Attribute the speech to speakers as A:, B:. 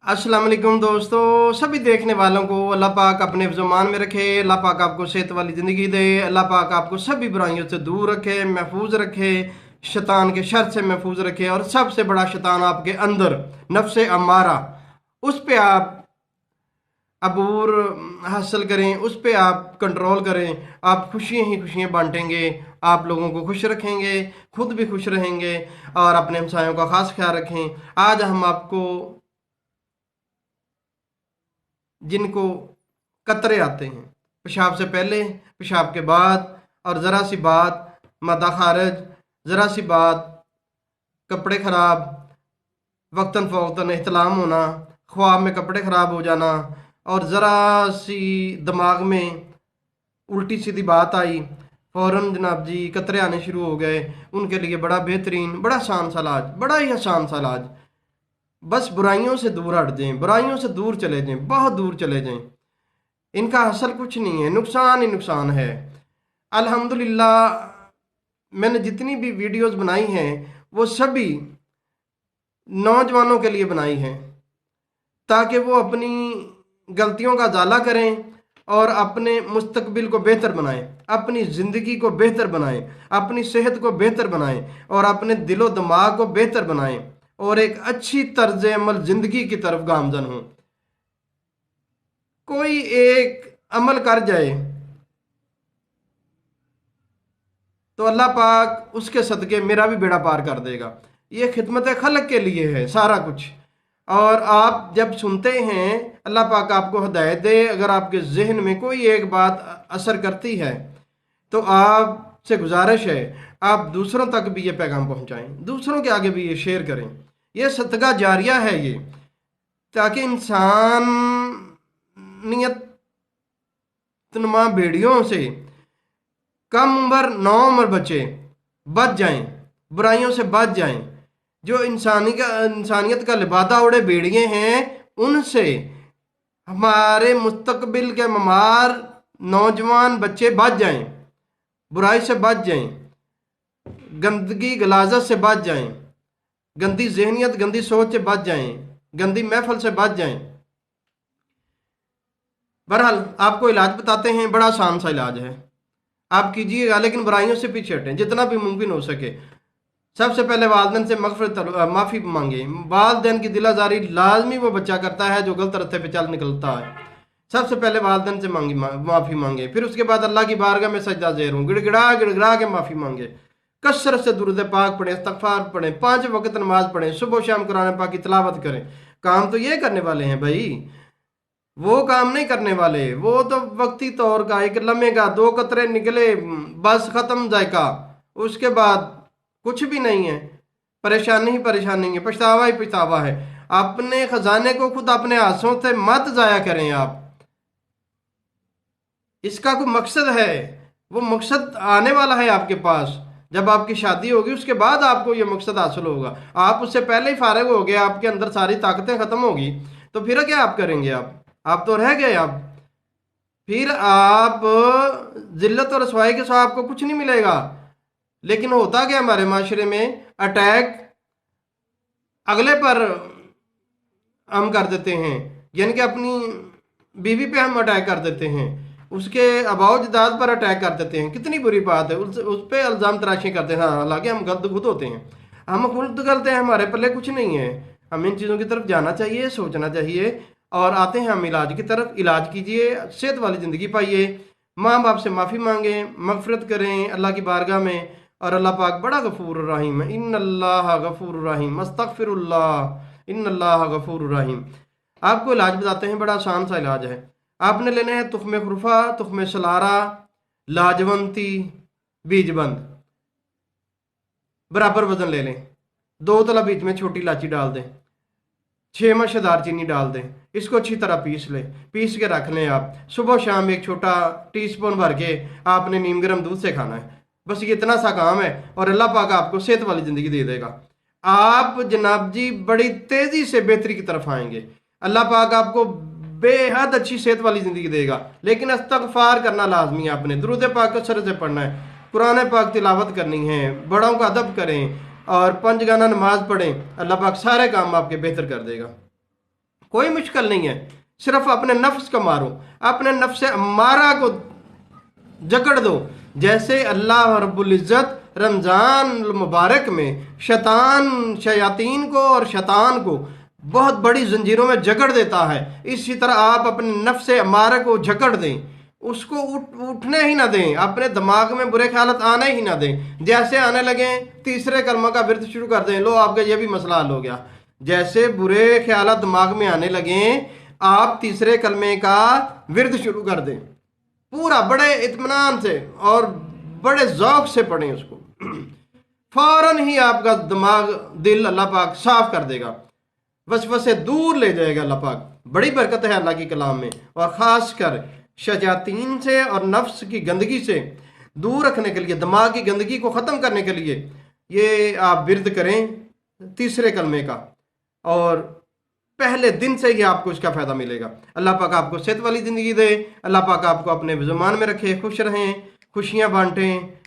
A: अस्सलाम वालेकुम दोस्तों, सभी देखने वालों को अल्लाह पाक अपने ज़ुबान में रखे। अल्लाह पाक आपको सेहत वाली ज़िंदगी दे। अल्लाह पाक आपको सभी बुराइयों से दूर रखे, महफूज रखे, शैतान के शर से महफूज रखे। और सबसे बड़ा शैतान आपके अंदर नफ्स अमारा, उस पे आप अबूर हासिल करें, उस पे आप कंट्रोल करें। आप खुशियाँ ही खुशियाँ बांटेंगे, आप लोगों को खुश रखेंगे, खुद भी खुश रहेंगे और अपने हमसायों का खास ख्याल रखें। आज हम आपको जिनको कतरे आते हैं पेशाब से पहले, पेशाब के बाद, और ज़रा सी बात मादा खारज, ज़रा सी बात कपड़े ख़राब, वक्तन फ़ौक्तन एहतलाम होना, ख्वाब में कपड़े ख़राब हो जाना, और ज़रा सी दिमाग में उल्टी सीधी बात आई, फ़ौरन जनाब जी कतरे आने शुरू हो गए। उनके लिए बड़ा बेहतरीन, बड़ा आसान सा इलाज, बड़ा ही आसान सा इलाज, बस बुराइयों से दूर हट जाएं, बुराइयों से दूर चले जाएं, बहुत दूर चले जाएं। इनका असल कुछ नहीं है, नुकसान ही नुकसान है। अल्हम्दुलिल्लाह, मैंने जितनी भी वीडियोस बनाई हैं वो सभी नौजवानों के लिए बनाई हैं, ताकि वो अपनी गलतियों का उजाला करें और अपने मुस्तकबिल को बेहतर बनाएं, अपनी ज़िंदगी को बेहतर बनाएं, अपनी सेहत को बेहतर बनाएं और अपने दिलो दिमाग को बेहतर बनाएं और एक अच्छी तर्ज अमल ज़िंदगी की तरफ गामजन हों। कोई एक अमल कर जाए तो अल्लाह पाक उसके सदक़े मेरा भी बेड़ा पार कर देगा। ये खिदमत खल्क के लिए है सारा कुछ। और आप जब सुनते हैं, अल्लाह पाक आपको हिदायत दे, अगर आपके जहन में कोई एक बात असर करती है तो आपसे गुजारिश है आप दूसरों तक भी ये पैगाम पहुंचाएं, दूसरों के आगे भी ये शेयर करें। ये सदका जारिया है ये, ताकि इंसानियत नुमा भेड़ियों से कम उम्र नौ उम्र बच्चे बच जाएं, बुराइयों से बच जाएं। जो इंसानियत का लिबादा उड़े भेड़िए हैं, उनसे हमारे मुस्तकबिल के ममार नौजवान बच्चे बच जाएं, बुराई से बच जाएं, गंदगी गलाजत से बच जाएं, गंदी जहनियत गंदी सोच से बच जाएं, गंदी महफल से बच जाएं। बहरहाल आपको इलाज बताते हैं, बड़ा आसान सा इलाज है, आप कीजिएगा, लेकिन बुराइयों से पीछे हटें जितना भी मुमकिन हो सके। सबसे पहले वालदेन से माफ़ी मांगे। वालदेन की दिलाजारी लाजमी वो बच्चा करता है जो गलत रास्ते पे चल निकलता है। सबसे पहले वालदेन से माफ़ी मांगे, फिर उसके बाद अल्लाह की बारगाह में सजदा ज़ेर हूँ, गिड़गिड़ा गिड़गिड़ा के माफ़ी मांगे। कसरत से दुरूद पाक पढ़ें, इस्तगफार पढ़ें, 5 वक्त नमाज पढ़ें, सुबह शाम कुरान पाक की तिलावत करें। काम तो ये करने वाले हैं भाई, वो काम नहीं करने वाले। वो तो वक्ती तौर का, एक लम्हे का, 2 कतरे निकले, बस खत्म जायका, उसके बाद कुछ भी नहीं है। परेशानी ही परेशानी है, पछतावा ही पछतावा है। अपने खजाने को खुद अपने हाथों से मत जाया करें आप। इसका कोई मकसद है, वो मकसद आने वाला है आपके पास। जब आपकी शादी होगी उसके बाद आपको ये मकसद हासिल होगा। आप उससे पहले ही फारिग हो गए, आपके अंदर सारी ताकतें खत्म होगी, तो फिर क्या आप करेंगे? आप तो रह गए। आप फिर आप जिल्लत और रसवाई के साथ आपको कुछ नहीं मिलेगा। लेकिन होता क्या हमारे माशरे में, अटैक अगले पर हम कर देते हैं, यानी कि अपनी बीवी पे हम अटैक कर देते हैं, उसके अबाव जदाद पर अटैक कर देते हैं। कितनी बुरी बात है, उस पर इल्ज़ाम तराशी करते हैं। हाँ, हालांकि हम गलत खुद होते हैं, हम खुद गलत हैं, हमारे पल्ले कुछ नहीं है। हमें इन चीज़ों की तरफ जाना चाहिए, सोचना चाहिए। और आते हैं हम इलाज की तरफ। इलाज कीजिए, सेहत वाली ज़िंदगी पाइए, माँ बाप से माफ़ी मांगें, मगफरत करें अल्लाह की बारगाह में। और अल्लाह पाक बड़ा गफूर रहीम है। इन्नल्लाह गफूर रहीम, अस्तगफिरुल्लाह, इन्नल्लाह गफूर रहीम। आपको इलाज बताते हैं, बड़ा आसान सा इलाज है। आपने लेने हैं तुख्मे खुरफा, तुख्मे सलारा, लाजवंती, बीजबंद, बराबर वजन ले लें। 2 तला बीच में छोटी इलायची डाल दें, 6 मशे दालचीनी डाल दें। इसको अच्छी तरह पीस लें, पीस के रख लें। आप सुबह शाम एक छोटा टीस्पून भर के आपने नीम गर्म दूध से खाना है। बस ये इतना सा काम है और अल्लाह पाक आपको सेहत वाली ज़िंदगी दे देगा। आप जनाब जी बड़ी तेज़ी से बेहतरी की तरफ आएंगे। अल्लाह पाक आपको बेहद अच्छी सेहत वाली ज़िंदगी देगा। लेकिन इस्तगफार करना लाजमी है। आपने दुरूद पाक कसरत से पढ़ना है, कुरान पाक तिलावत करनी है, बड़ों का अदब करें और 5 गाना नमाज पढ़ें। अल्लाह पाक सारे काम आपके बेहतर कर देगा। कोई मुश्किल नहीं है, सिर्फ अपने नफ्स को मारो, अपने नफ्स अम्मारा को जकड़ दो। जैसे अल्लाह रब्बुल इज़्ज़त रमज़ान मुबारक में शयातीन को और शैतान को बहुत बड़ी जंजीरों में जकड़ देता है, इसी तरह आप अपने नफ्स अम्मारा को जकड़ दें, उसको उठने ही ना दें, अपने दिमाग में बुरे ख्याल आने ही ना दें। जैसे आने लगे तीसरे कलमा का विर्द शुरू कर दें, लो आपका ये भी मसला हल हो गया। जैसे बुरे ख्याल दिमाग में आने लगे, आप तीसरे कलमे का विर्द शुरू कर दें, पूरा बड़े इत्मीनान से और बड़े ज़ौक़ से पढ़ें उसको। फौरन ही आपका दिमाग दिल अल्लाह पाक साफ कर देगा, वसवसे दूर ले जाएगा अल्लाह पाक। बड़ी बरकत है अल्लाह की कलाम में, और ख़ास कर शयातीन से और नफ्स की गंदगी से दूर रखने के लिए, दिमाग की गंदगी को ख़त्म करने के लिए ये आप विर्द करें तीसरे कलमे का, और पहले दिन से ही आपको इसका फ़ायदा मिलेगा। अल्लाह पाक आपको सेहत वाली ज़िंदगी दे, अल्लाह पाक आपको अपने ज़मान में रखे, खुश रहें, खुशियाँ बांटें।